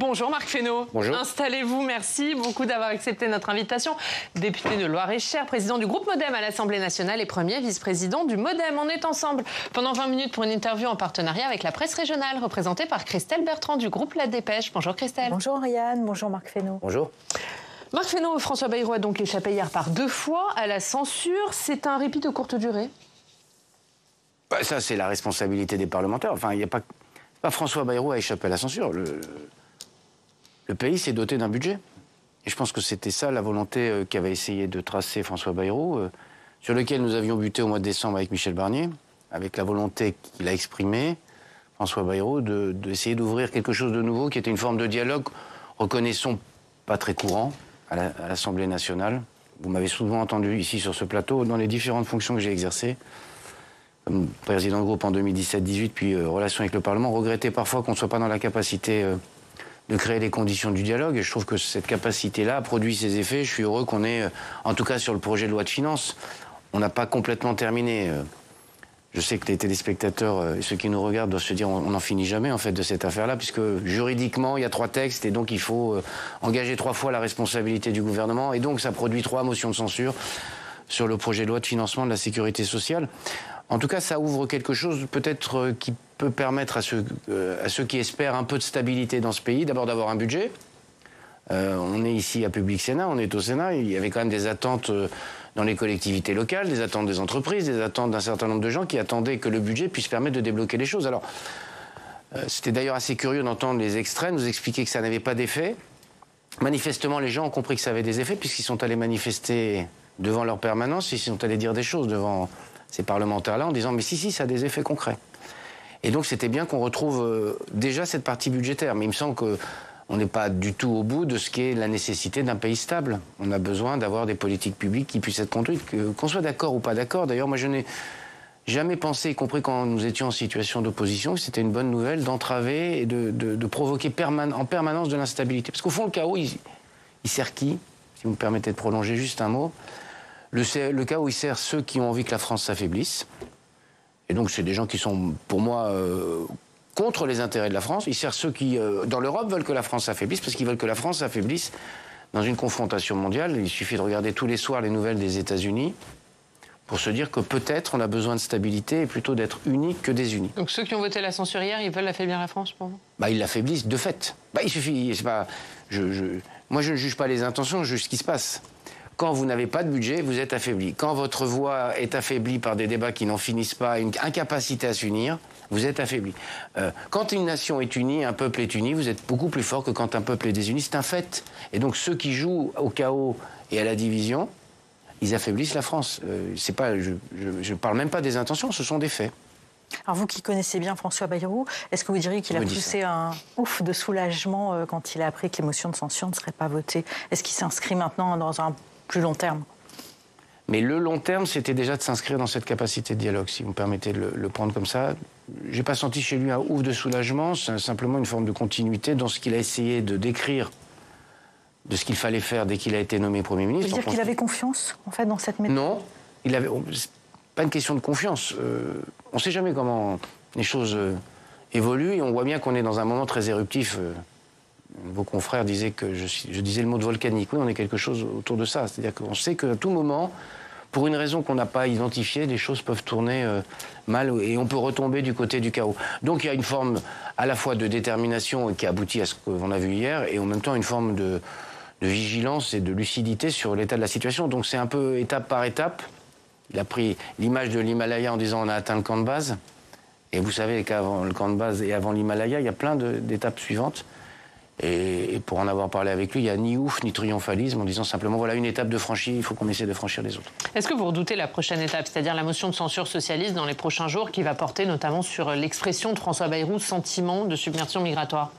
Bonjour Marc Fesneau. Bonjour. Installez-vous, merci beaucoup d'avoir accepté notre invitation. Député de Loir-et-Cher, président du groupe Modem à l'Assemblée nationale et premier vice-président du Modem. On est ensemble pendant 20 minutes pour une interview en partenariat avec la presse régionale, représentée par Christelle Bertrand du groupe La Dépêche. Bonjour Christelle. Bonjour Ariane, bonjour Marc Fesneau. Bonjour. Marc Fesneau, François Bayrou a donc échappé hier par 2 fois à la censure. C'est un répit de courte durée? Ça, c'est la responsabilité des parlementaires. Enfin, il n'y a pas François Bayrou a échappé à la censure. Le pays s'est doté d'un budget. Et je pense que c'était ça la volonté qu'avait essayé de tracer François Bayrou, sur lequel nous avions buté au mois de décembre avec Michel Barnier, avec la volonté qu'il a exprimée, François Bayrou, d'essayer d'ouvrir quelque chose de nouveau, qui était une forme de dialogue, reconnaissons, pas très courant, à l'Assemblée nationale. Vous m'avez souvent entendu ici sur ce plateau, dans les différentes fonctions que j'ai exercées, comme président de groupe en 2017-18, puis relations avec le Parlement, regretter parfois qu'on ne soit pas dans la capacité de créer les conditions du dialogue. Et je trouve que cette capacité-là a produit ses effets. Je suis heureux qu'on ait, en tout cas sur le projet de loi de finances, on n'a pas complètement terminé. Je sais que les téléspectateurs et ceux qui nous regardent doivent se dire on n'en finit jamais en fait de cette affaire-là, puisque juridiquement il y a 3 textes et donc il faut engager 3 fois la responsabilité du gouvernement, et donc ça produit 3 motions de censure sur le projet de loi de financement de la sécurité sociale. En tout cas, ça ouvre quelque chose peut-être qui peut permettre à ceux qui espèrent un peu de stabilité dans ce pays, d'abord d'avoir un budget. On est ici à Public Sénat, on est au Sénat, il y avait quand même des attentes dans les collectivités locales, des attentes des entreprises, des attentes d'un certain nombre de gens qui attendaient que le budget puisse permettre de débloquer les choses. Alors, c'était d'ailleurs assez curieux d'entendre les extraits nous expliquer que ça n'avait pas d'effet. Manifestement, les gens ont compris que ça avait des effets puisqu'ils sont allés manifester devant leur permanence, ils sont allés dire des choses devant ces parlementaires-là en disant « mais si, ça a des effets concrets ». Et donc c'était bien qu'on retrouve déjà cette partie budgétaire. Mais il me semble qu'on n'est pas du tout au bout de ce qu'est la nécessité d'un pays stable. On a besoin d'avoir des politiques publiques qui puissent être conduites, qu'on soit d'accord ou pas d'accord. D'ailleurs, moi je n'ai jamais pensé, y compris quand nous étions en situation d'opposition, que c'était une bonne nouvelle d'entraver et de provoquer en permanence de l'instabilité. Parce qu'au fond, le chaos, il sert qui? Si vous me permettez de prolonger juste un mot. Le chaos, il sert ceux qui ont envie que la France s'affaiblisse. Et donc, c'est des gens qui sont, pour moi, contre les intérêts de la France. Il sert ceux qui, dans l'Europe, veulent que la France s'affaiblisse, parce qu'ils veulent que la France s'affaiblisse dans une confrontation mondiale. Il suffit de regarder tous les soirs les nouvelles des États-Unis pour se dire que peut-être on a besoin de stabilité et plutôt d'être unis que désunis. Donc ceux qui ont voté la censure hier, ils veulent affaiblir la France pour vous? Ils l'affaiblissent de fait. Il suffit, c'est pas... Moi, je ne juge pas les intentions, je juge ce qui se passe. Quand vous n'avez pas de budget, vous êtes affaibli. Quand votre voix est affaiblie par des débats qui n'en finissent pas, une incapacité à s'unir, vous êtes affaibli. Quand une nation est unie, un peuple est uni, vous êtes beaucoup plus fort que quand un peuple est désuni. C'est un fait. Et donc ceux qui jouent au chaos et à la division, ils affaiblissent la France. C'est pas, je ne parle même pas des intentions, ce sont des faits. Alors vous qui connaissez bien François Bayrou, est-ce que vous diriez qu'il a poussé un ouf de soulagement quand il a appris que les motions de censure ne seraient pas votées? Est-ce qu'il s'inscrit maintenant dans un plus long terme? Mais le long terme, c'était déjà de s'inscrire dans cette capacité de dialogue, si vous me permettez de le prendre comme ça. J'ai pas senti chez lui un ouf de soulagement, c'est simplement une forme de continuité dans ce qu'il a essayé de décrire de ce qu'il fallait faire dès qu'il a été nommé Premier ministre. Vous dire qu'il avait confiance, en fait, dans cette méthode? Non, c'est pas une question de confiance. On ne sait jamais comment les choses évoluent et on voit bien qu'on est dans un moment très éruptif. Vos confrères disaient que je disais le mot de volcanique. Oui, on est quelque chose autour de ça. C'est-à-dire qu'on sait qu'à tout moment, pour une raison qu'on n'a pas identifiée, les choses peuvent tourner mal et on peut retomber du côté du chaos. Donc il y a une forme à la fois de détermination qui aboutit à ce qu'on a vu hier et en même temps une forme de vigilance et de lucidité sur l'état de la situation. Donc c'est un peu étape par étape. Il a pris l'image de l'Himalaya en disant on a atteint le camp de base. Et vous savez qu'avant le camp de base et avant l'Himalaya, il y a plein d'étapes suivantes. Et pour en avoir parlé avec lui, il n'y a ni ouf ni triomphalisme en disant simplement voilà une étape de franchie, il faut qu'on essaie de franchir les autres. Est-ce que vous redoutez la prochaine étape, c'est-à-dire la motion de censure socialiste dans les prochains jours qui va porter notamment sur l'expression de François Bayrou, sentiment de submersion migratoire?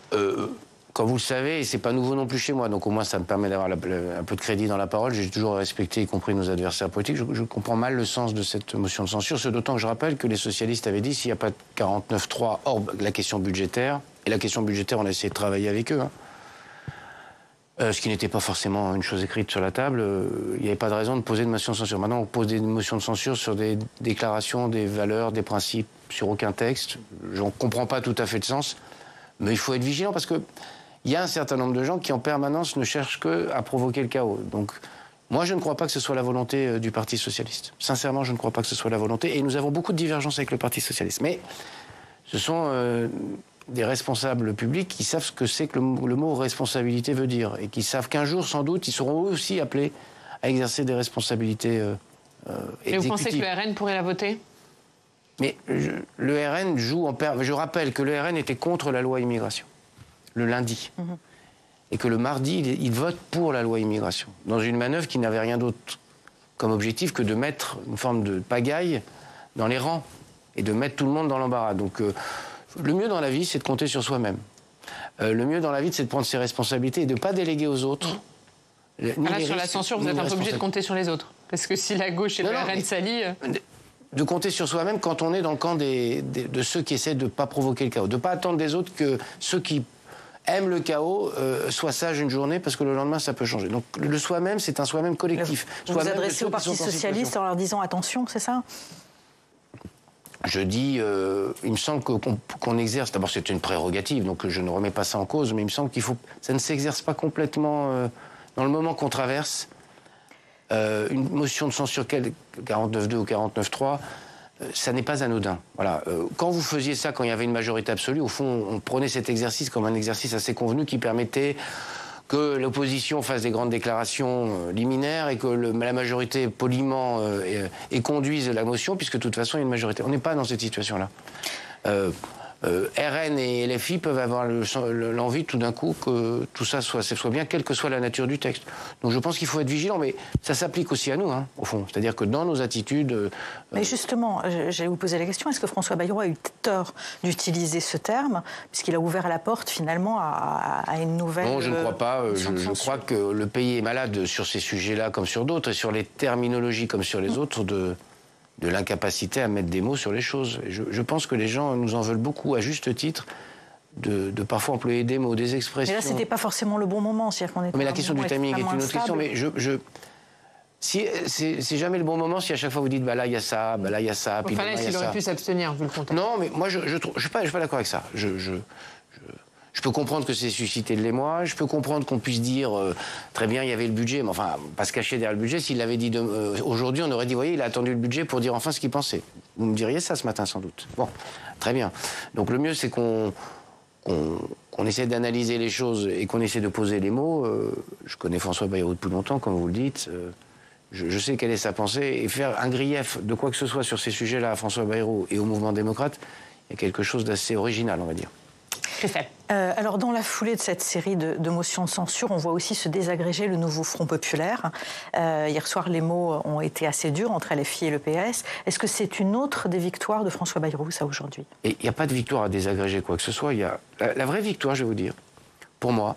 Comme vous le savez, c'est pas nouveau non plus chez moi, donc au moins ça me permet d'avoir un peu de crédit dans la parole. J'ai toujours respecté, y compris nos adversaires politiques. Je comprends mal le sens de cette motion de censure, ce d'autant que je rappelle que les socialistes avaient dit s'il n'y a pas de 49-3 hors la question budgétaire, et la question budgétaire, on a essayé de travailler avec eux, ce qui n'était pas forcément une chose écrite sur la table, il n'y avait pas de raison de poser une motion de censure. Maintenant, on pose des motions de censure sur des déclarations, des valeurs, des principes, sur aucun texte. Je ne comprends pas tout à fait le sens, mais il faut être vigilant parce que il y a un certain nombre de gens qui en permanence ne cherchent qu'à provoquer le chaos. Donc moi, je ne crois pas que ce soit la volonté du Parti socialiste. Sincèrement, je ne crois pas que ce soit la volonté. Et nous avons beaucoup de divergences avec le Parti socialiste. Mais ce sont des responsables publics qui savent ce que c'est que le mot responsabilité veut dire. Et qui savent qu'un jour, sans doute, ils seront eux aussi appelés à exercer des responsabilités exécutives. Et vous pensez que le RN pourrait la voter ? Mais le RN joue en... Je rappelle que le RN était contre la loi immigration, le lundi. Et que le mardi, il vote pour la loi immigration, dans une manœuvre qui n'avait rien d'autre comme objectif que de mettre une forme de pagaille dans les rangs et de mettre tout le monde dans l'embarras. Donc le mieux dans la vie, c'est de compter sur soi-même. Le mieux dans la vie, c'est de prendre ses responsabilités et de ne pas déléguer aux autres. Sur la censure, vous êtes un peu obligé de compter sur les autres. Parce que si la gauche et le RN s'allient... De compter sur soi-même quand on est dans le camp de ceux qui essaient de ne pas provoquer le chaos. De ne pas attendre des autres que ceux qui aiment le chaos soient sages une journée, parce que le lendemain, ça peut changer. Donc le soi-même, c'est un soi-même collectif. Vous vous adressez au Parti socialiste en leur disant attention, c'est ça ? Je dis, il me semble qu'on exerce... D'abord, c'est une prérogative, donc je ne remets pas ça en cause, mais il me semble ça ne s'exerce pas complètement dans le moment qu'on traverse. Une motion de censure 49.2 ou 49.3, ça n'est pas anodin. Voilà. Quand vous faisiez ça, quand il y avait une majorité absolue, au fond, on prenait cet exercice comme un exercice assez convenu qui permettait que l'opposition fasse des grandes déclarations liminaires et que la majorité poliment conduise la motion, puisque de toute façon, il y a une majorité. On n'est pas dans cette situation-là. RN et LFI peuvent avoir l'envie tout d'un coup que tout ça soit bien, quelle que soit la nature du texte. Donc je pense qu'il faut être vigilant, mais ça s'applique aussi à nous, hein, au fond. C'est-à-dire que dans nos attitudes... Mais justement, j'allais vous poser la question, est-ce que François Bayrou a eu tort d'utiliser ce terme, puisqu'il a ouvert la porte finalement à une nouvelle... Non, je ne crois pas. Je crois que le pays est malade sur ces sujets-là comme sur d'autres, et sur les terminologies comme sur les autres, de l'incapacité à mettre des mots sur les choses. Et je pense que les gens nous en veulent beaucoup, à juste titre, de parfois employer des mots, des expressions. Mais là, c'était pas forcément le bon moment. Mais la question du timing est une autre question. Mais c'est jamais le bon moment si à chaque fois vous dites bah là il y a ça, bah là il y a ça. Enfin là, il aurait pu s'abstenir vu le contexte. Non, mais moi je suis pas d'accord avec ça. Je peux comprendre que c'est suscité de l'émoi, je peux comprendre qu'on puisse dire très bien, il y avait le budget, mais enfin, pas se cacher derrière le budget. S'il l'avait dit aujourd'hui, on aurait dit, voyez, il a attendu le budget pour dire enfin ce qu'il pensait. Vous me diriez ça ce matin, sans doute. Bon, très bien. Donc le mieux, c'est qu'on essaie d'analyser les choses et qu'on essaie de poser les mots. Je connais François Bayrou depuis longtemps, comme vous le dites. Je sais quelle est sa pensée. Et faire un grief de quoi que ce soit sur ces sujets-là à François Bayrou et au mouvement démocrate, il y a quelque chose d'assez original, on va dire. Alors, dans la foulée de cette série de motions de censure, on voit aussi se désagréger le nouveau Front populaire. Hier soir, les mots ont été assez durs entre LFI et le PS. Est-ce que c'est une autre des victoires de François Bayrou, ça, aujourd'hui ? Il n'y a pas de victoire à désagréger quoi que ce soit. Il y a la vraie victoire, je vais vous dire, pour moi,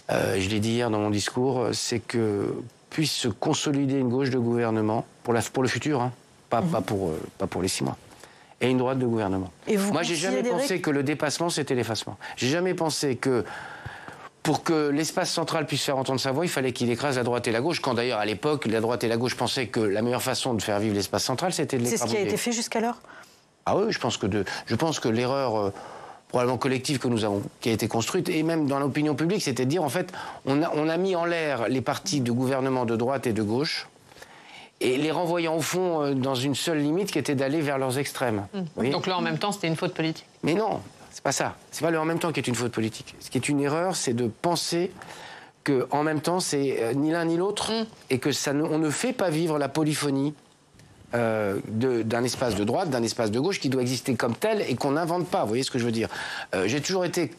je l'ai dit hier dans mon discours, c'est que puisse se consolider une gauche de gouvernement, pour le futur, hein, pas pour les 6 mois. Et une droite de gouvernement. Moi, j'ai jamais pensé que le dépassement, c'était l'effacement. J'ai jamais pensé que pour que l'espace central puisse faire entendre sa voix, il fallait qu'il écrase la droite et la gauche, quand d'ailleurs, à l'époque, la droite et la gauche pensaient que la meilleure façon de faire vivre l'espace central, c'était de l'écraser. C'est ce qui a été fait jusqu'alors ? Ah oui, je pense que l'erreur probablement collective qui a été construite, et même dans l'opinion publique, c'était de dire, en fait, on a mis en l'air les partis de gouvernement de droite et de gauche, et les renvoyant au fond dans une seule limite qui était d'aller vers leurs extrêmes. Donc là, en même temps, c'était une faute politique. Mais non, c'est pas ça. C'est pas le en même temps qui est une faute politique. Ce qui est une erreur, c'est de penser que en même temps, c'est ni l'un ni l'autre, et que on ne fait pas vivre la polyphonie d'un espace de droite, d'un espace de gauche qui doit exister comme tel et qu'on n'invente pas. Vous voyez ce que je veux dire ? J'ai toujours été...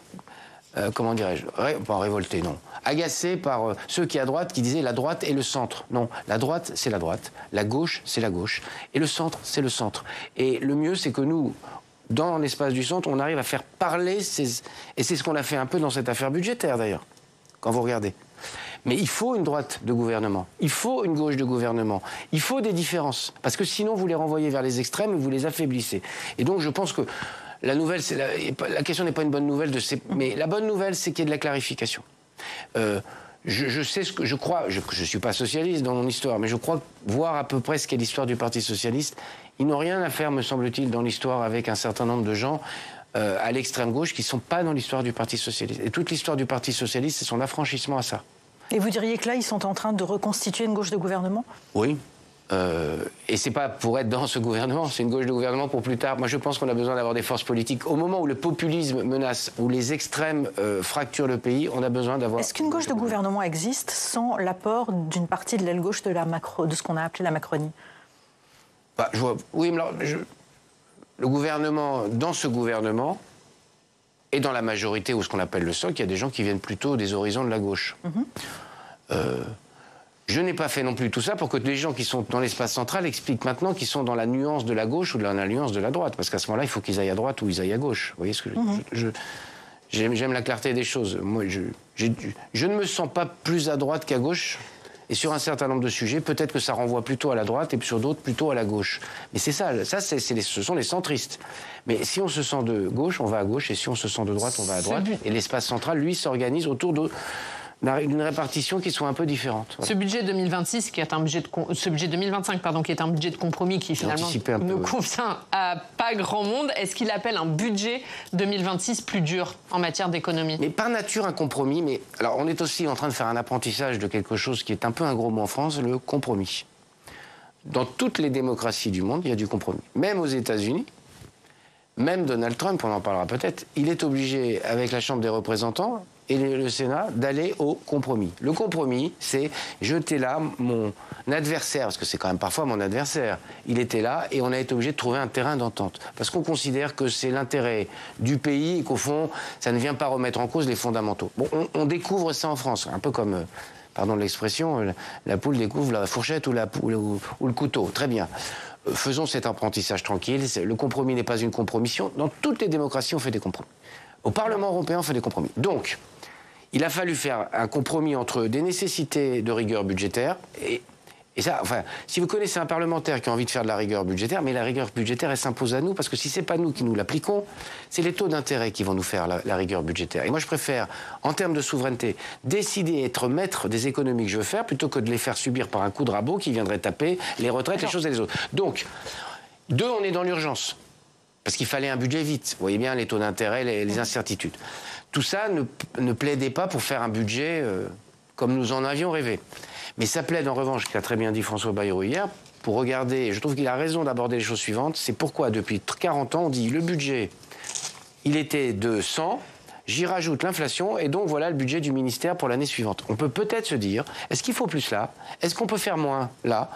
comment dirais-je, pas révolté, non. Agacé par ceux qui à droite qui disaient la droite et le centre. Non, la droite, c'est la droite, la gauche, c'est la gauche, et le centre, c'est le centre. Et le mieux, c'est que nous, dans l'espace du centre, on arrive à faire parler et c'est ce qu'on a fait un peu dans cette affaire budgétaire, d'ailleurs, quand vous regardez. Mais il faut une droite de gouvernement, il faut une gauche de gouvernement, il faut des différences, parce que sinon, vous les renvoyez vers les extrêmes et vous les affaiblissez. Et donc, je pense que la nouvelle, la question n'est pas une bonne nouvelle, mais la bonne nouvelle, c'est qu'il y ait de la clarification. Je sais ce que je crois, je ne suis pas socialiste dans mon histoire, mais je crois voir à peu près ce qu'est l'histoire du Parti socialiste. Ils n'ont rien à faire, me semble-t-il, dans l'histoire avec un certain nombre de gens à l'extrême gauche qui ne sont pas dans l'histoire du Parti socialiste. Et toute l'histoire du Parti socialiste, c'est son affranchissement à ça. Et vous diriez que là, ils sont en train de reconstituer une gauche de gouvernement? Oui. Et c'est pas pour être dans ce gouvernement, c'est une gauche de gouvernement pour plus tard. Moi, je pense qu'on a besoin d'avoir des forces politiques. Au moment où le populisme menace, où les extrêmes fracturent le pays, on a besoin d'avoir... Est-ce qu'une gauche de gouvernement existe sans l'apport d'une partie de l'aile gauche de ce qu'on a appelé la Macronie? Bah, oui, mais alors, le gouvernement, dans ce gouvernement, et dans la majorité, ou ce qu'on appelle le socle, il y a des gens qui viennent plutôt des horizons de la gauche. Je n'ai pas fait non plus tout ça pour que les gens qui sont dans l'espace central expliquent maintenant qu'ils sont dans la nuance de la gauche ou dans la nuance de la droite. Parce qu'à ce moment-là, il faut qu'ils aillent à droite ou ils aillent à gauche. Vous voyez ce que j'aime la clarté des choses. Moi, je ne me sens pas plus à droite qu'à gauche. Et sur un certain nombre de sujets, peut-être que ça renvoie plutôt à la droite et sur d'autres plutôt à la gauche. Mais c'est ça, ce sont les centristes. Mais si on se sent de gauche, on va à gauche. Et si on se sent de droite, on va à droite. Et l'espace central, lui, s'organise autour d'une répartition qui soit un peu différente. Voilà. Ce budget 2026, qui est un budget ce budget 2025, pardon, qui est un budget de compromis qui finalement ne convient à pas grand monde, est-ce qu'il appelle un budget 2026 plus dur en matière d'économie? Mais par nature un compromis. Mais alors on est aussi en train de faire un apprentissage de quelque chose qui est un peu un gros mot en France, le compromis. Dans toutes les démocraties du monde, il y a du compromis. Même aux États-Unis, même Donald Trump, on en parlera peut-être, il est obligé avec la Chambre des représentants et le Sénat d'aller au compromis. Le compromis, c'est jeter là mon adversaire, parce que c'est quand même parfois mon adversaire. Il était là et on a été obligé de trouver un terrain d'entente. Parce qu'on considère que c'est l'intérêt du pays et qu'au fond, ça ne vient pas remettre en cause les fondamentaux. Bon, on découvre ça en France, un peu comme, pardon de l'expression, la poule découvre la fourchette ou le couteau. Très bien. Faisons cet apprentissage tranquille. Le compromis n'est pas une compromission. Dans toutes les démocraties, on fait des compromis. Au Parlement européen, on fait des compromis. Donc, il a fallu faire un compromis entre des nécessités de rigueur budgétaire et ça, enfin, si vous connaissez un parlementaire qui a envie de faire de la rigueur budgétaire, mais la rigueur budgétaire, elle s'impose à nous, parce que si c'est pas nous qui nous l'appliquons, c'est les taux d'intérêt qui vont nous faire la rigueur budgétaire. Et moi, je préfère, en termes de souveraineté, décider, être maître des économies que je veux faire, plutôt que de les faire subir par un coup de rabot qui viendrait taper les retraites, les choses et les autres. Donc, on est dans l'urgence. Parce qu'il fallait un budget vite. Vous voyez bien les taux d'intérêt, les incertitudes. Tout ça ne plaidait pas pour faire un budget comme nous en avions rêvé. Mais ça plaide en revanche, ce qu'a très bien dit François Bayrou hier, pour regarder, et je trouve qu'il a raison d'aborder les choses suivantes, c'est pourquoi depuis 40 ans on dit le budget, il était de 100, j'y rajoute l'inflation et donc voilà le budget du ministère pour l'année suivante. On peut peut-être se dire, est-ce qu'il faut plus là? Est-ce qu'on peut faire moins là?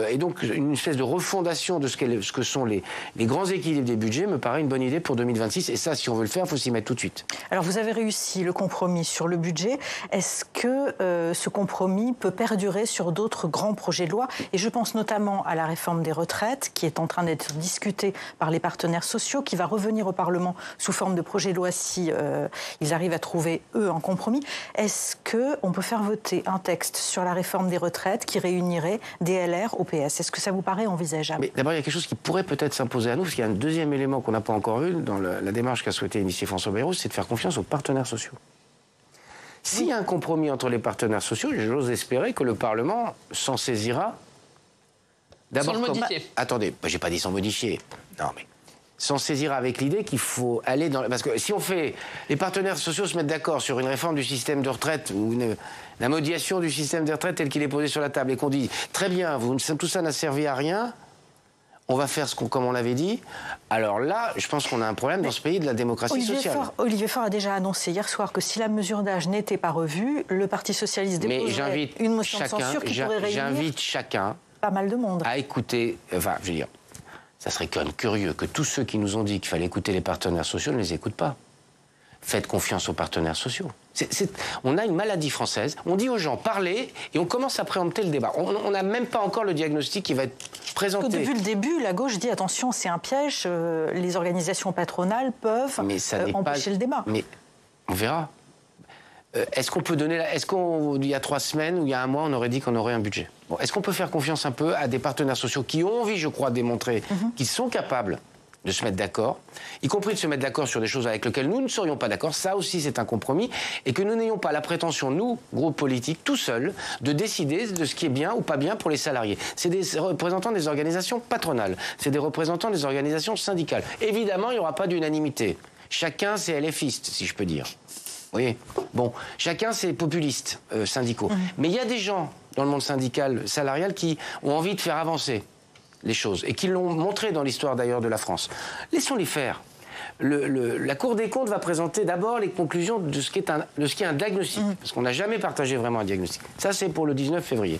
Et donc, une espèce de refondation de ce que sont les grands équilibres des budgets me paraît une bonne idée pour 2026. Et ça, si on veut le faire, il faut s'y mettre tout de suite. Alors, vous avez réussi le compromis sur le budget. Est-ce que ce compromis peut perdurer sur d'autres grands projets de loi? Et je pense notamment à la réforme des retraites, qui est en train d'être discutée par les partenaires sociaux, qui va revenir au Parlement sous forme de projet de loi si ils arrivent à trouver, eux, un compromis. Est-ce qu'on peut faire voter un texte sur la réforme des retraites qui réunirait DLR au PS? Est-ce que ça vous paraît envisageable? Mais d'abord, il y a quelque chose qui pourrait peut-être s'imposer à nous, parce qu'il y a un deuxième élément qu'on n'a pas encore eu dans la démarche qu'a souhaité initier François Bayrou, c'est de faire confiance aux partenaires sociaux. S'il y a un compromis entre les partenaires sociaux, j'ose espérer que le Parlement s'en saisira. Sans le modifier. Attendez, j'ai pas dit sans modifier. Non, mais s'en saisira avec l'idée qu'il faut aller dans... Parce que si on fait... Les partenaires sociaux se mettent d'accord sur une réforme du système de retraite ou la modification du système de retraite tel qu'il est posé sur la table et qu'on dit « Très bien, tout ça n'a servi à rien, on va faire comme on l'avait dit », alors là, je pense qu'on a un problème dans ce pays de la démocratie sociale. Olivier Faure a déjà annoncé hier soir que si la mesure d'âge n'était pas revue, le Parti socialiste déposerait une motion de censure qui pourrait réunir... J'invite chacun pas mal de monde à écouter... Enfin, je veux dire... Ça serait quand même curieux que tous ceux qui nous ont dit qu'il fallait écouter les partenaires sociaux ne les écoutent pas. Faites confiance aux partenaires sociaux. On a une maladie française. On dit aux gens, parlez, et on commence à préempter le débat. On n'a même pas encore le diagnostic qui va être présenté. Depuis le début, la gauche dit, attention, c'est un piège, les organisations patronales peuvent empêcher le débat. Mais on verra. Est-ce qu'on peut donner... Est-ce qu'il y a 3 semaines ou il y a 1 mois, on aurait dit qu'on aurait un budget? Bon, est-ce qu'on peut faire confiance un peu à des partenaires sociaux qui ont envie, je crois, de démontrer qu'ils sont capables de se mettre d'accord, y compris de se mettre d'accord sur des choses avec lesquelles nous ne serions pas d'accord. Ça aussi, c'est un compromis. Et que nous n'ayons pas la prétention, nous, groupe politique, tout seuls, de décider de ce qui est bien ou pas bien pour les salariés. C'est des représentants des organisations patronales. C'est des représentants des organisations syndicales. Évidemment, il n'y aura pas d'unanimité. Chacun, c'est LFiste, si je peux dire. Vous voyez ? Bon, chacun, c'est populiste, syndicaux. Mais il y a des gens dans le monde syndical, salarial, qui ont envie de faire avancer les choses, et qui l'ont montré dans l'histoire d'ailleurs de la France. Laissons-les faire. La Cour des comptes va présenter d'abord les conclusions de ce qui est un diagnostic, parce qu'on n'a jamais partagé vraiment un diagnostic. Ça, c'est pour le 19 février.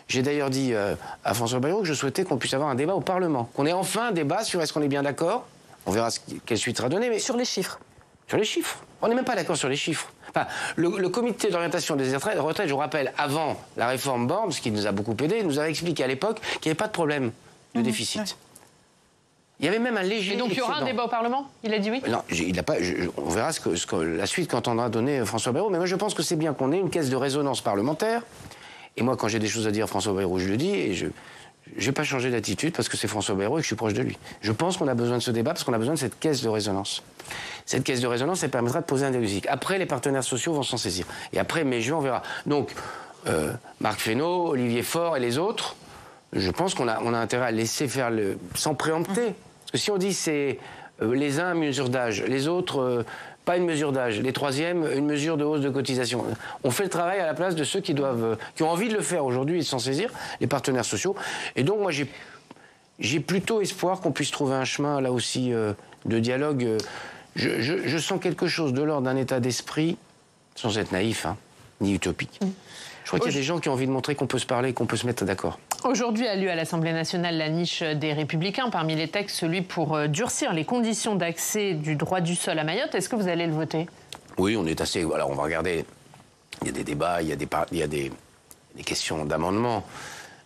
J'ai d'ailleurs dit à François Bayrou que je souhaitais qu'on puisse avoir un débat au Parlement, qu'on ait enfin un débat sur est-ce qu'on est bien d'accord. On verra quelle suite sera donnée. Mais sur les chiffres. Sur les chiffres. On n'est même pas d'accord sur les chiffres. Enfin, le comité d'orientation des retraites, je vous rappelle, avant la réforme Borne, ce qui nous a beaucoup aidé, nous avait expliqué à l'époque qu'il n'y avait pas de problème de déficit. Ouais. Il y avait même un léger. Et donc il y aura un débat au Parlement ? Il a dit oui ? Non, il n'a pas. On verra la suite qu'entendra donner François Bayrou. Mais moi, je pense que c'est bien qu'on ait une caisse de résonance parlementaire. Et moi, quand j'ai des choses à dire à François Bayrou, je le dis. Et je n'ai pas changé d'attitude parce que c'est François Bayrou et que je suis proche de lui. Je pense qu'on a besoin de ce débat parce qu'on a besoin de cette caisse de résonance. Cette caisse de résonance, elle permettra de poser un diagnostic. Après, les partenaires sociaux vont s'en saisir. Et après, mai-juin, on verra. Donc, Marc Fesneau, Olivier Faure et les autres. Je pense qu'on a intérêt à laisser faire sans préempter. Parce que si on dit c'est les uns une mesure d'âge, les autres pas une mesure d'âge, les troisièmes une mesure de hausse de cotisation, on fait le travail à la place de ceux qui ont envie de le faire aujourd'hui et de s'en saisir, les partenaires sociaux. Et donc moi j'ai plutôt espoir qu'on puisse trouver un chemin là aussi de dialogue. Je sens quelque chose de l'ordre d'un état d'esprit, sans être naïf, ni utopique. Je crois qu'il y a des gens qui ont envie de montrer qu'on peut se parler, qu'on peut se mettre d'accord. Aujourd'hui a lieu à l'Assemblée nationale la niche des Républicains. Parmi les textes, celui pour durcir les conditions d'accès du droit du sol à Mayotte. Est-ce que vous allez le voter ? Oui, on est assez... Voilà, on va regarder. Il y a des débats, il y a des questions d'amendement.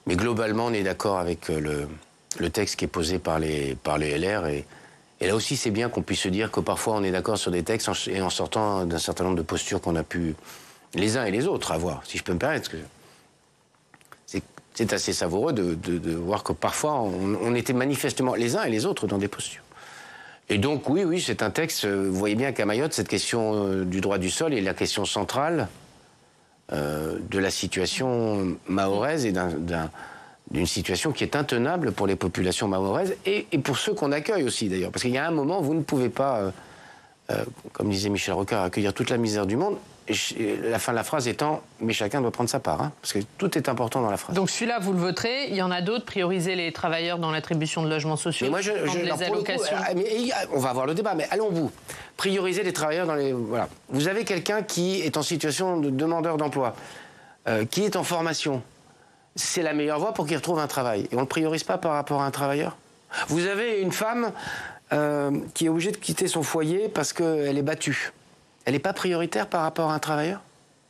Mais globalement, on est d'accord avec le texte qui est posé par les LR. Et là aussi, c'est bien qu'on puisse se dire que parfois, on est d'accord sur des textes en sortant d'un certain nombre de postures qu'on a pu... les uns et les autres avoir, si je peux me permettre. C'est assez savoureux de voir que parfois, on était manifestement les uns et les autres dans des postures. Et donc, oui, c'est un texte... Vous voyez bien qu'à Mayotte, cette question du droit du sol est la question centrale de la situation mahoraise et d'une situation qui est intenable pour les populations mahoraises et pour ceux qu'on accueille aussi, d'ailleurs. Parce qu'il y a un moment, vous ne pouvez pas, comme disait Michel Rocard, accueillir toute la misère du monde. Et la fin de la phrase étant « mais chacun doit prendre sa part », parce que tout est important dans la phrase. Donc celui-là, vous le voterez. Il y en a d'autres, prioriser les travailleurs dans l'attribution de logements sociaux, mais moi, les allocations. On va avoir le débat, mais allons au bout. Prioriser les travailleurs dans les... Voilà. Vous avez quelqu'un qui est en situation de demandeur d'emploi, qui est en formation. C'est la meilleure voie pour qu'il retrouve un travail. Et on ne le priorise pas par rapport à un travailleur. Vous avez une femme qui est obligée de quitter son foyer parce qu'elle est battue. Elle n'est pas prioritaire par rapport à un travailleur ?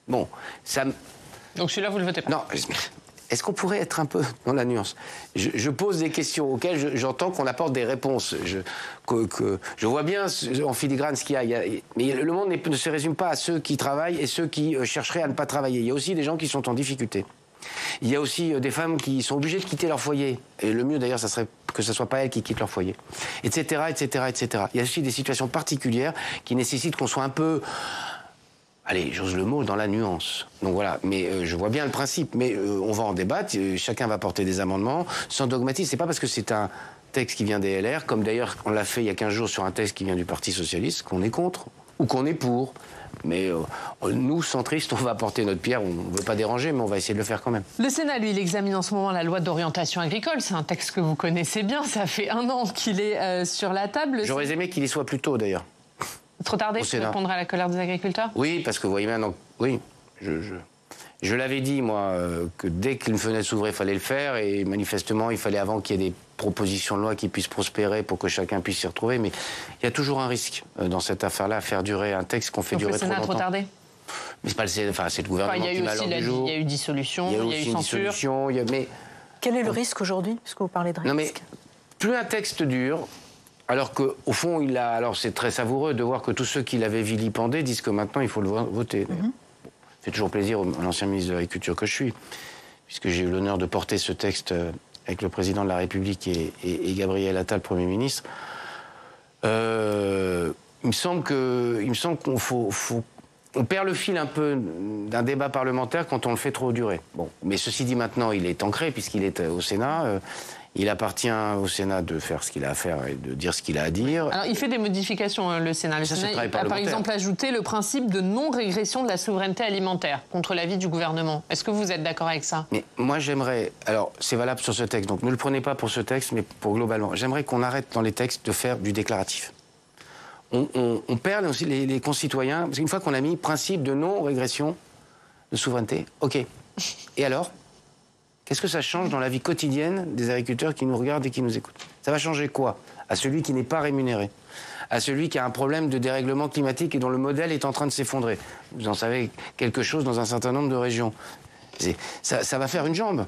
Bon, ça... Donc celui-là, vous ne le votez pas ? Non. Est-ce qu'on pourrait être un peu dans la nuance ? Je pose des questions auxquelles j'entends qu'on apporte des réponses. Je vois bien en filigrane ce qu'il y a. Mais le monde ne se résume pas à ceux qui travaillent et ceux qui chercheraient à ne pas travailler. Il y a aussi des gens qui sont en difficulté. Il y a aussi des femmes qui sont obligées de quitter leur foyer. Et le mieux, d'ailleurs, ça serait que ce ne soit pas elles qui quittent leur foyer. Etc., etc., etc. Il y a aussi des situations particulières qui nécessitent qu'on soit un peu... Allez, j'ose le mot, dans la nuance. Donc voilà, mais je vois bien le principe. Mais on va en débattre, chacun va porter des amendements, sans dogmatisme. C'est pas parce que c'est un texte qui vient des LR, comme d'ailleurs on l'a fait il y a 15 jours sur un texte qui vient du Parti Socialiste, qu'on est contre, ou qu'on est pour. Mais nous, centristes, on va apporter notre pierre. On ne veut pas déranger, mais on va essayer de le faire quand même. Le Sénat, lui, il examine en ce moment la loi d'orientation agricole. C'est un texte que vous connaissez bien. Ça fait 1 an qu'il est sur la table. J'aurais aimé qu'il y soit plus tôt, d'ailleurs. Trop tardé pour répondre à la colère des agriculteurs ? Oui, parce que vous voyez maintenant... Oui, je l'avais dit, moi, que dès qu'une fenêtre s'ouvrait, il fallait le faire. Et manifestement, il fallait avant qu'il y ait des propositions de loi qui puissent prospérer pour que chacun puisse s'y retrouver. Mais il y a toujours un risque dans cette affaire-là, à faire durer un texte qu'on fait durer trop longtemps. Le Sénat a trop tardé ? Mais c'est pas c'est le gouvernement qui m'a l'ordre du jour. Il y a eu dissolution, il y a eu censure. Mais... Quel est le risque aujourd'hui ? Puisque vous parlez de risque. Non mais, plus un texte dure... Alors qu'au fond, alors c'est très savoureux de voir que tous ceux qui l'avaient vilipendé disent que maintenant il faut le voter. Ça fait toujours plaisir à l'ancien ministre de l'Agriculture que je suis, puisque j'ai eu l'honneur de porter ce texte avec le président de la République et Gabriel Attal, Premier ministre. Il me semble qu'on perd le fil un peu d'un débat parlementaire quand on le fait trop durer. Bon, mais ceci dit, maintenant, il est ancré puisqu'il est au Sénat. Il appartient au Sénat de faire ce qu'il a à faire et de dire ce qu'il a à dire. Alors, il fait des modifications, le Sénat. Le Sénat a, par exemple, ajouté le principe de non-régression de la souveraineté alimentaire, contre l'avis du gouvernement. Est-ce que vous êtes d'accord avec ça? Mais moi, j'aimerais... Alors, c'est valable sur ce texte, donc ne le prenez pas pour ce texte, mais pour globalement. J'aimerais qu'on arrête dans les textes de faire du déclaratif. On perd aussi les concitoyens, parce qu'une fois qu'on a mis principe de non-régression de souveraineté, OK. Et alors ? Qu'est-ce que ça change dans la vie quotidienne des agriculteurs qui nous regardent et qui nous écoutent? Ça va changer quoi? À celui qui n'est pas rémunéré, à celui qui a un problème de dérèglement climatique et dont le modèle est en train de s'effondrer. Vous en savez quelque chose dans un certain nombre de régions. Ça va faire une jambe. Vous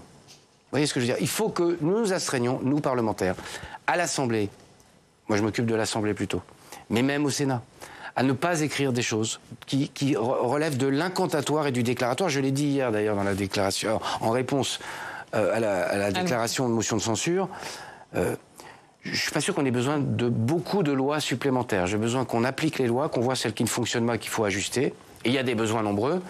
voyez ce que je veux dire? Il faut que nous nous astreignions, nous parlementaires, à l'Assemblée, moi je m'occupe de l'Assemblée plutôt, mais même au Sénat, à ne pas écrire des choses qui relèvent de l'incantatoire et du déclaratoire. Je l'ai dit hier d'ailleurs dans la déclaration, en réponse à la déclaration de motion de censure. Je ne suis pas sûr qu'on ait besoin de beaucoup de lois supplémentaires. J'ai besoin qu'on applique les lois, qu'on voit celles qui ne fonctionnent pas, qu'il faut ajuster. Et il y a des besoins nombreux.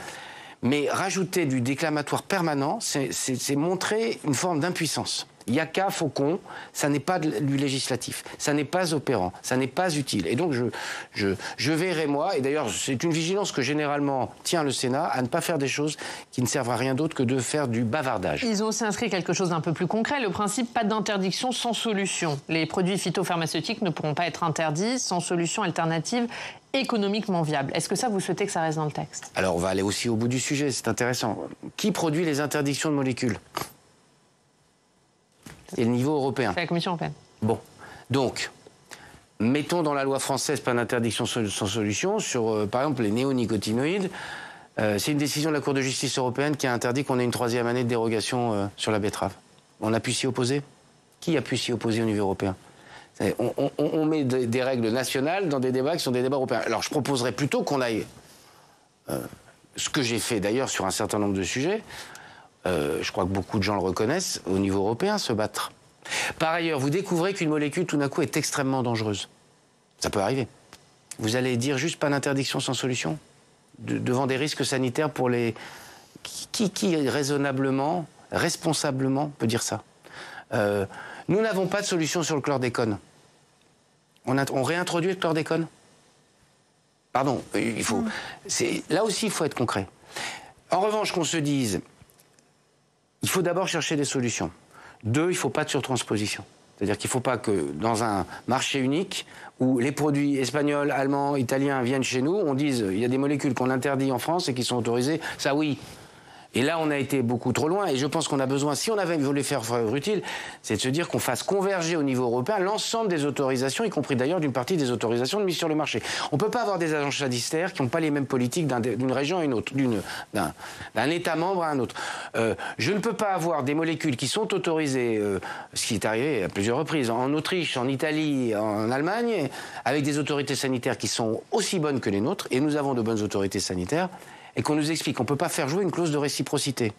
Mais rajouter du déclamatoire permanent, c'est montrer une forme d'impuissance. Yaka, Faucon, ça n'est pas du législatif, ça n'est pas opérant, ça n'est pas utile. Et donc je verrai, moi, et d'ailleurs c'est une vigilance que généralement tient le Sénat, à ne pas faire des choses qui ne servent à rien d'autre que de faire du bavardage. Ils ont aussi inscrit quelque chose d'un peu plus concret, le principe pas d'interdiction sans solution. Les produits phytopharmaceutiques ne pourront pas être interdits sans solution alternative économiquement viable. Est-ce que ça, vous souhaitez que ça reste dans le texte? Alors on va aller aussi au bout du sujet, c'est intéressant. Qui produit les interdictions de molécules? C'est le niveau européen. C'est la Commission européenne. Bon, donc, mettons dans la loi française pas d'interdiction sans solution sur, par exemple, les néonicotinoïdes. C'est une décision de la Cour de justice européenne qui a interdit qu'on ait une 3e année de dérogation sur la betterave. On a pu s'y opposer? Qui a pu s'y opposer au niveau européen? On met des règles nationales dans des débats qui sont des débats européens. Alors je proposerais plutôt qu'on aille, ce que j'ai fait d'ailleurs sur un certain nombre de sujets, je crois que beaucoup de gens le reconnaissent, au niveau européen, se battre. Par ailleurs, vous découvrez qu'une molécule, tout d'un coup, est extrêmement dangereuse. Ça peut arriver. Vous allez dire juste pas d'interdiction sans solution devant des risques sanitaires pour les... Qui raisonnablement, responsablement peut dire ça? Nous n'avons pas de solution sur le chlordécone. On réintroduit le chlordécone? Pardon, il faut... Là aussi, il faut être concret. En revanche, qu'on se dise... Il faut d'abord chercher des solutions. 2, il ne faut pas de surtransposition. C'est-à-dire qu'il ne faut pas que dans un marché unique, où les produits espagnols, allemands, italiens viennent chez nous, on dise il y a des molécules qu'on interdit en France et qui sont autorisées, ça oui. Et là, on a été beaucoup trop loin. Et je pense qu'on a besoin, si on avait voulu faire utile, c'est de se dire qu'on fasse converger au niveau européen l'ensemble des autorisations, y compris d'ailleurs d'une partie des autorisations de mise sur le marché. On ne peut pas avoir des agences judiciaires qui n'ont pas les mêmes politiques d'une région à une autre, d'un État membre à un autre. Je ne peux pas avoir des molécules qui sont autorisées, ce qui est arrivé à plusieurs reprises, en Autriche, en Italie, en Allemagne, avec des autorités sanitaires qui sont aussi bonnes que les nôtres, et nous avons de bonnes autorités sanitaires, et qu'on nous explique qu'on ne peut pas faire jouer une clause de réciprocité.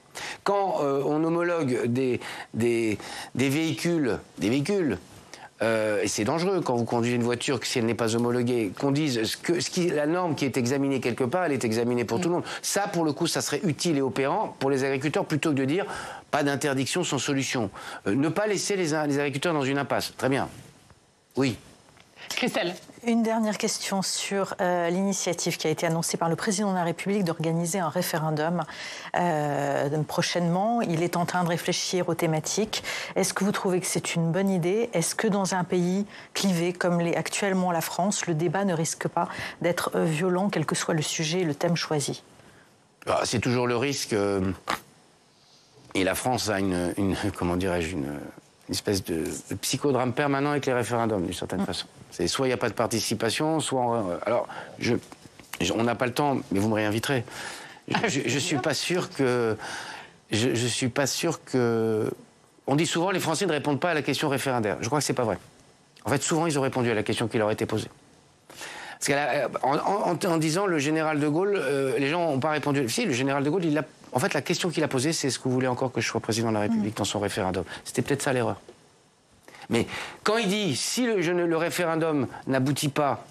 Quand on homologue des véhicules, et c'est dangereux quand vous conduisez une voiture, que si elle n'est pas homologuée, qu'on dise la norme qui est examinée quelque part, elle est examinée pour tout le monde. Ça, pour le coup, ça serait utile et opérant pour les agriculteurs, plutôt que de dire pas d'interdiction sans solution. Ne pas laisser les agriculteurs dans une impasse. Très bien. Oui. Christelle. Une dernière question sur l'initiative qui a été annoncée par le président de la République d'organiser un référendum prochainement. Il est en train de réfléchir aux thématiques. Est-ce que vous trouvez que c'est une bonne idée? Est-ce que dans un pays clivé comme l'est actuellement la France, le débat ne risque pas d'être violent, quel que soit le sujet et le thème choisi? C'est toujours le risque. Et la France a une comment dirais-je, une espèce de psychodrame permanent avec les référendums, d'une certaine façon. C'est soit il n'y a pas de participation, soit... Alors, on n'a pas le temps, mais vous me réinviterez. Je suis pas sûr que... Je suis pas sûr que... On dit souvent les Français ne répondent pas à la question référendaire. Je crois que c'est pas vrai. En fait, souvent, ils ont répondu à la question qui leur a été posée. Parce qu'en disant le général de Gaulle, les gens n'ont pas répondu. Si, le général de Gaulle, en fait, la question qu'il a posée, c'est est-ce que vous voulez encore que je sois président de la République dans son référendum? C'était peut-être ça l'erreur. Mais quand il dit, si le référendum n'aboutit pas,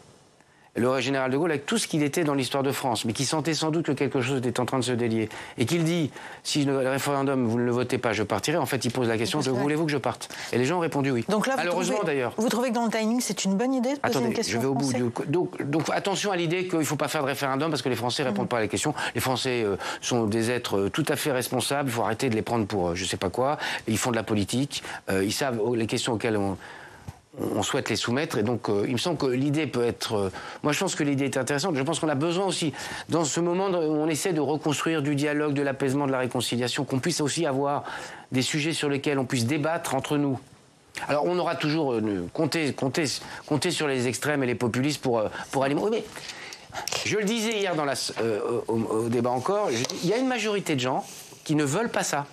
le général de Gaulle, avec tout ce qu'il était dans l'histoire de France, mais qui sentait sans doute que quelque chose était en train de se délier, et qu'il dit, si le référendum, vous ne le votez pas, je partirai, en fait, il pose la question, voulez-vous que je parte? Et les gens ont répondu oui. Donc là, malheureusement d'ailleurs. Vous trouvez que dans le timing, c'est une bonne idée de poser une question? Je vais au bout. Donc attention à l'idée qu'il ne faut pas faire de référendum parce que les Français ne répondent pas à la question. Les Français sont des êtres tout à fait responsables, il faut arrêter de les prendre pour je ne sais pas quoi. Ils font de la politique, ils savent les questions auxquelles on souhaite les soumettre, et donc il me semble que l'idée peut être... moi je pense que l'idée est intéressante, je pense qu'on a besoin aussi, dans ce moment où on essaie de reconstruire du dialogue, de l'apaisement, de la réconciliation, qu'on puisse aussi avoir des sujets sur lesquels on puisse débattre entre nous. Alors on aura toujours compté sur les extrêmes et les populistes pour alimenter... Oui, mais je le disais hier au débat encore, il y a une majorité de gens qui ne veulent pas ça.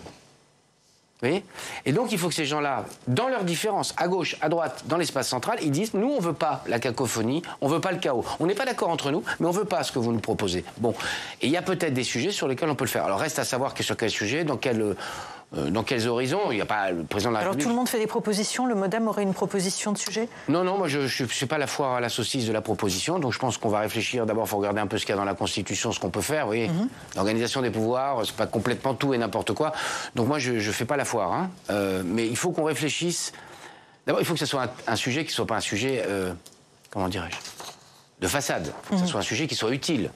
Oui. Et donc il faut que ces gens-là, dans leurs différences, à gauche, à droite, dans l'espace central, ils disent, nous on ne veut pas la cacophonie, on ne veut pas le chaos. On n'est pas d'accord entre nous, mais on ne veut pas ce que vous nous proposez. Bon, et il y a peut-être des sujets sur lesquels on peut le faire. Alors reste à savoir sur quel sujet, dans quels horizons. Il n'y a pas le président de la République. Alors tout le monde fait des propositions, le MoDem aurait une proposition de sujet? Non, moi je ne suis pas la foire à la saucisse de la proposition, donc je pense qu'on va réfléchir. D'abord, il faut regarder un peu ce qu'il y a dans la Constitution, ce qu'on peut faire, vous voyez. L'organisation des pouvoirs, c'est pas complètement tout et n'importe quoi. Donc moi je ne fais pas la foire, hein. Mais il faut qu'on réfléchisse. D'abord, il faut que ce soit un sujet qui ne soit pas un sujet, comment dirais-je, de façade. Il faut que ce soit un sujet qui soit utile.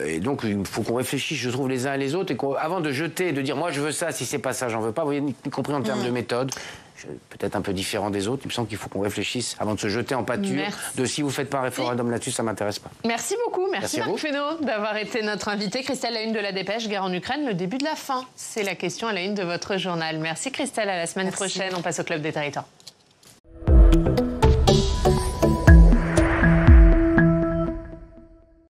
Et donc, il faut qu'on réfléchisse, je trouve, les uns et les autres, et qu'avant de jeter, de dire, moi, je veux ça, si c'est pas ça, j'en veux pas, vous voyez, y compris en termes de méthode, peut-être un peu différent des autres, il me semble qu'il faut qu'on réfléchisse avant de se jeter en pâture, de si vous faites pas un référendum là-dessus, ça m'intéresse pas. Merci beaucoup, merci Marc Fesneau d'avoir été notre invité. Christelle, la une de la Dépêche, guerre en Ukraine, le début de la fin. C'est la question à la une de votre journal. Merci Christelle, à la semaine prochaine, on passe au Club des Territoires.